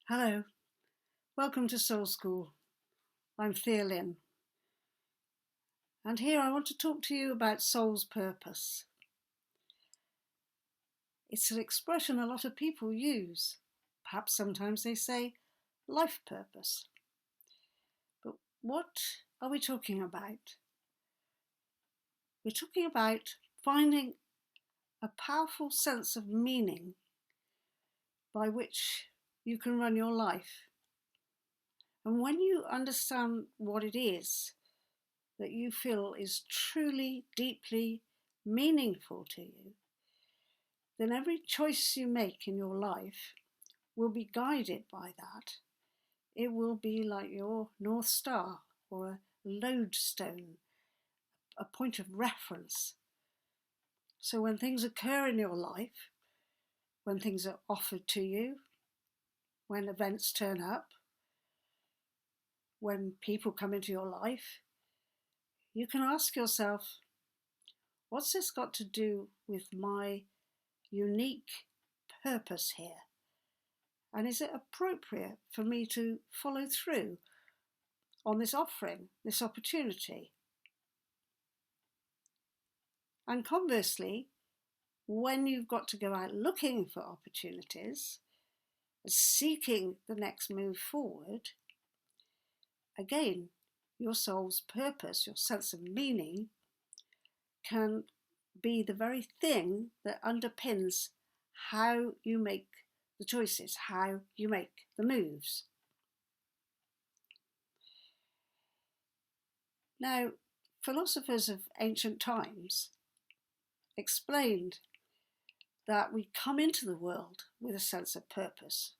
Hello, welcome to SoulSchool. I'm Theolyn, and here I want to talk to you about soul's purpose. It's an expression a lot of people use. Perhaps sometimes they say life purpose. But what are we talking about? We're talking about finding a powerful sense of meaning by which you can run your life. And when you understand what it is that you feel is truly, deeply meaningful to you, then every choice you make in your life will be guided by that. It will be like your North Star or a lodestone, a point of reference. So when things occur in your life, when things are offered to you, when events turn up, when people come into your life, you can ask yourself, what's this got to do with my unique purpose here? And is it appropriate for me to follow through on this offering, this opportunity? And conversely, when you've got to go out looking for opportunities, seeking the next move forward, again, your soul's purpose, your sense of meaning, can be the very thing that underpins how you make the choices, how you make the moves. Now, philosophers of ancient times explained that we come into the world with a sense of purpose.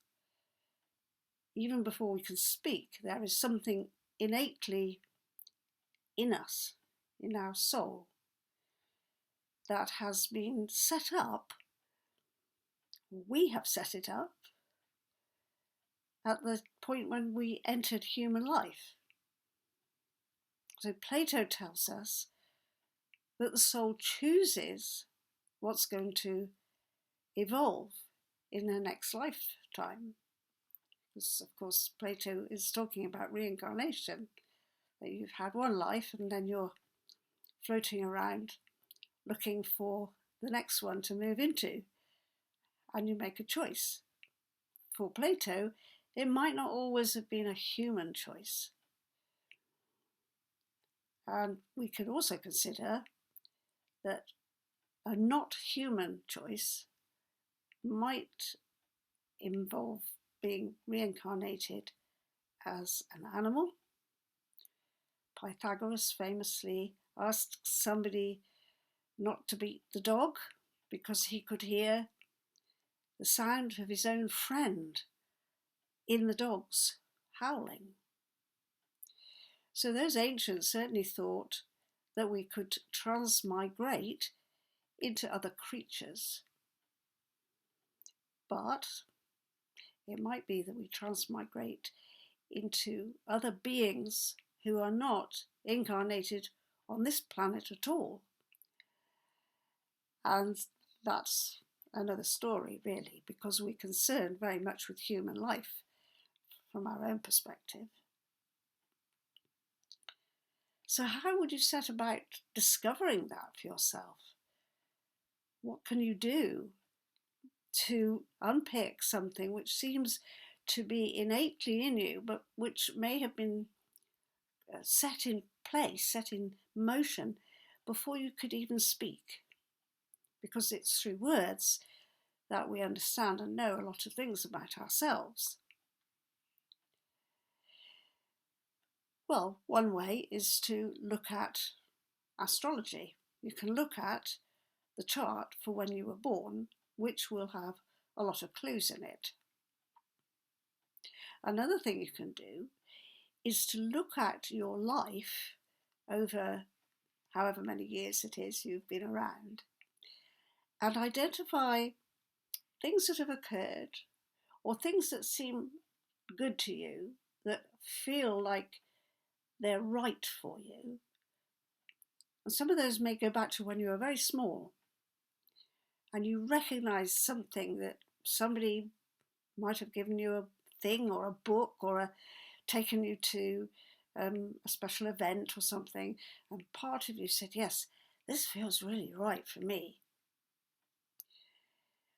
Even before we can speak, there is something innately in us, in our soul, that has been set up. We have set it up at the point when we entered human life. So Plato tells us that the soul chooses what's going to evolve in the next lifetime. Because, of course, Plato is talking about reincarnation, that you've had one life and then you're floating around looking for the next one to move into, and you make a choice. For Plato, it might not always have been a human choice. And we can also consider that a not human choice might involve being reincarnated as an animal. Pythagoras famously asked somebody not to beat the dog because he could hear the sound of his own friend in the dog's howling. So those ancients certainly thought that we could transmigrate into other creatures. But it might be that we transmigrate into other beings who are not incarnated on this planet at all. And that's another story, really, because we're concerned very much with human life from our own perspective. So how would you set about discovering that for yourself? What can you do to unpick something which seems to be innately in you, but which may have been set in place, set in motion before you could even speak? Because it's through words that we understand and know a lot of things about ourselves. Well, one way is to look at astrology. You can look at the chart for when you were born, which will have a lot of clues in it. Another thing you can do is to look at your life over however many years it is you've been around and identify things that have occurred or things that seem good to you, that feel like they're right for you. And some of those may go back to when you were very small and you recognize something that somebody might have given you a thing or a book or taken you to a special event or something, and part of you said, yes, this feels really right for me.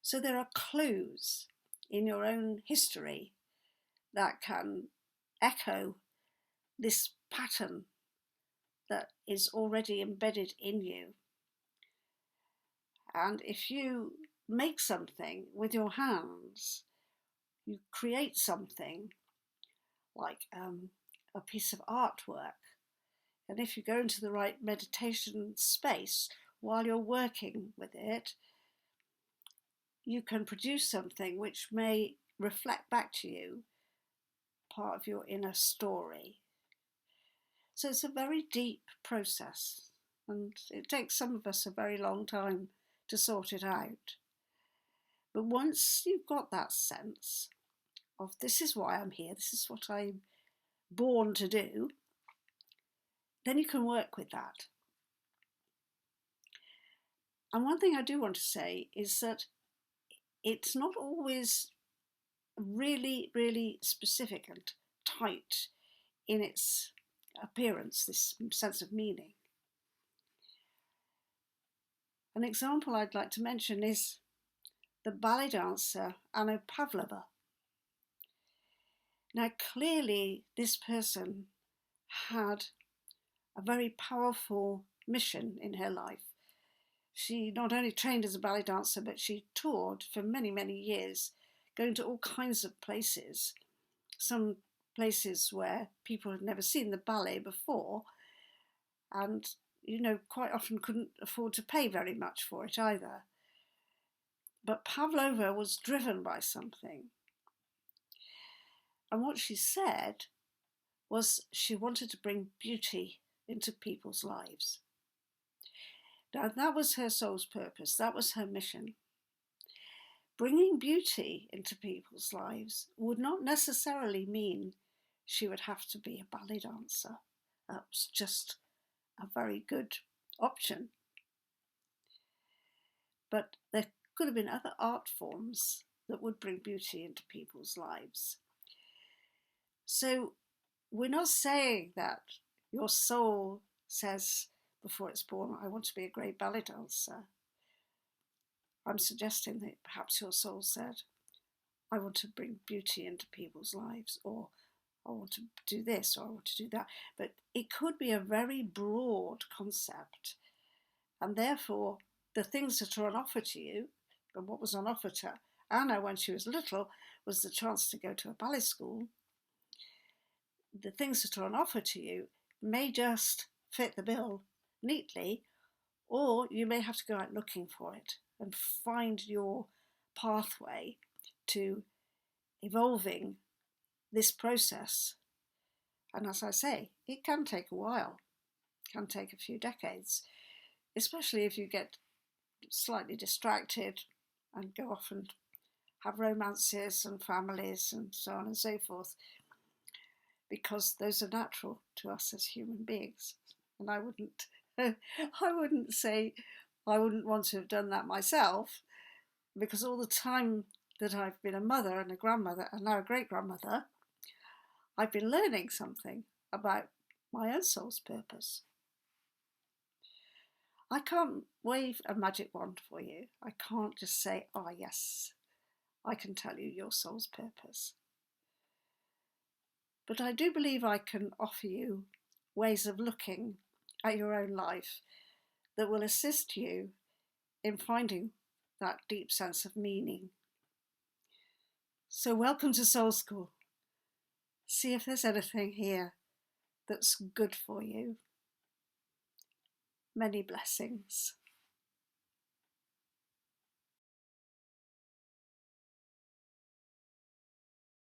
So there are clues in your own history that can echo this pattern that is already embedded in you. And if you make something with your hands, you create something like a piece of artwork. And if you go into the right meditation space while you're working with it, you can produce something which may reflect back to you part of your inner story. So it's a very deep process, and it takes some of us a very long time to sort it out. But once you've got that sense of this is why I'm here, this is what I'm born to do, then you can work with that. And one thing I do want to say is that it's not always really, really specific and tight in its appearance, this sense of meaning. An example I'd like to mention is the ballet dancer Anna Pavlova. Now, clearly, this person had a very powerful mission in her life. She not only trained as a ballet dancer, but she toured for many, many years, going to all kinds of places, some places where people had never seen the ballet before, and, quite often couldn't afford to pay very much for it either. But Pavlova was driven by something. And what she said was she wanted to bring beauty into people's lives. Now, that was her soul's purpose. That was her mission. Bringing beauty into people's lives would not necessarily mean she would have to be a ballet dancer. That was just a very good option. But there could have been other art forms that would bring beauty into people's lives. So we're not saying that your soul says before it's born, I want to be a great ballet dancer. I'm suggesting that perhaps your soul said, I want to bring beauty into people's lives, or I want to do this, or I want to do that. But it could be a very broad concept. And therefore, the things that are on offer to you, and what was on offer to Anna when she was little, was the chance to go to a ballet school. The things that are on offer to you may just fit the bill neatly, or you may have to go out looking for it and find your pathway to evolving this process. And as I say, it can take a while, it can take a few decades, especially if you get slightly distracted and go off and have romances and families and so on and so forth, because those are natural to us as human beings. And I wouldn't say I wouldn't want to have done that myself, because all the time that I've been a mother and a grandmother and now a great-grandmother, I've been learning something about my own soul's purpose. I can't wave a magic wand for you. I can't just say, oh yes, I can tell you your soul's purpose. But I do believe I can offer you ways of looking at your own life that will assist you in finding that deep sense of meaning. So welcome to Soul School. See if there's anything here that's good for you. Many blessings.